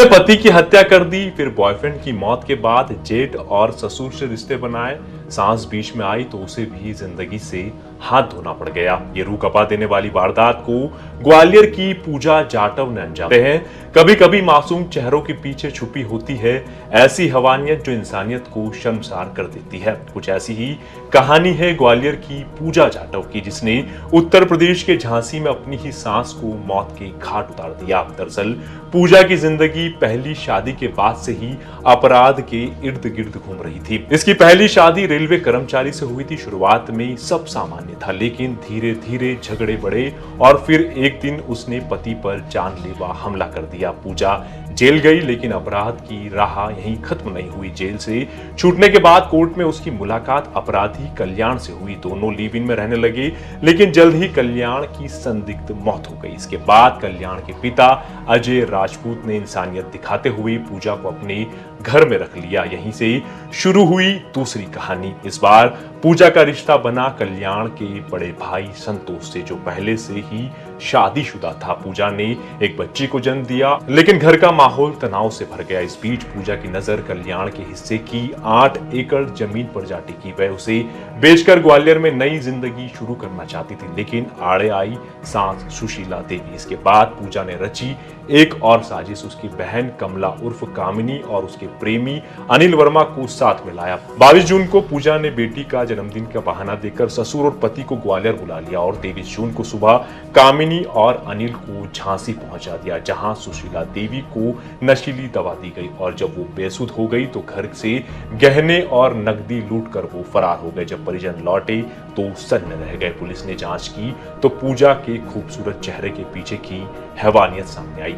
पहले पति की हत्या कर दी, फिर बॉयफ्रेंड की मौत के बाद जेठ और ससुर से रिश्ते बनाए। सास बीच में आई तो उसे भी जिंदगी से हाथ धोना पड़ गया। ये रूह कपा देने वाली वारदात को ग्वालियर की पूजा जाटव ने अंजाम दिया है। कभी कभी मासूम चेहरों के पीछे छुपी होती है ऐसी हैवानियत जो इंसानियत को शर्मसार कर देती है। कुछ ऐसी ही कहानी है ग्वालियर की पूजा जाटव की, जिसने उत्तर प्रदेश के झांसी में अपनी ही सास को मौत के घाट उतार दिया। दरअसल पूजा की जिंदगी पहली शादी के बाद से ही अपराध के इर्द गिर्द घूम रही थी। इसकी पहली शादी रेलवे कर्मचारी से हुई थी। शुरुआत में सब सामान्य था, लेकिन धीरे धीरे झगड़े बढ़े और फिर एक दिन उसने पति पर जानलेवा हमला कर दिया। पूजा जेल गई, लेकिन अपराध की राह यहीं खत्म नहीं हुई। जेल से छूटने के बाद कोर्ट में उसकी मुलाकात अपराधी कल्याण से हुई। दोनों लिव इन में रहने लगे, लेकिन जल्द ही कल्याण की संदिग्ध मौत हो गई। इसके बाद कल्याण के पिता अजय राजपूत ने इंसानियत दिखाते हुए पूजा को अपने घर में रख लिया। यहीं से शुरू हुई दूसरी कहानी। इस बार पूजा का रिश्ता बना कल्याण के बड़े भाई संतोष से, जो पहले से ही शादीशुदा था। पूजा ने एक बच्ची को जन्म दिया, लेकिन घर का माहौल तनाव से भर गया। इस बीच पूजा की नजर कल्याण के हिस्से की 8 एकड़ जमीन पर जा टिकी। वह उसे बेचकर ग्वालियर में नई जिंदगी शुरू करना चाहती थी, लेकिन आड़े आई सास सुशीला देवी। इसके बाद पूजा ने रची एक और साजिश। उसकी बहन कमला उर्फ कामिनी और उसके प्रेमी अनिल वर्मा को साथ में लाया। 22 जून को पूजा ने बेटी का जन्मदिन का बहाना देकर ससुर और पति को ग्वालियर बुला लिया और 23 जून को सुबह कामिनी और अनिल को झांसी पहुंचा दिया, जहां सुशीला देवी को नशीली दवा दी गई। और जब वो बेसुध हो गई तो घर से गहने और नकदी लूट कर वो फरार हो गए। जब परिजन लौटे तो सन्न रह गए। पुलिस ने जांच की तो पूजा के खूबसूरत चेहरे के पीछे की हैवानियत सामने आई।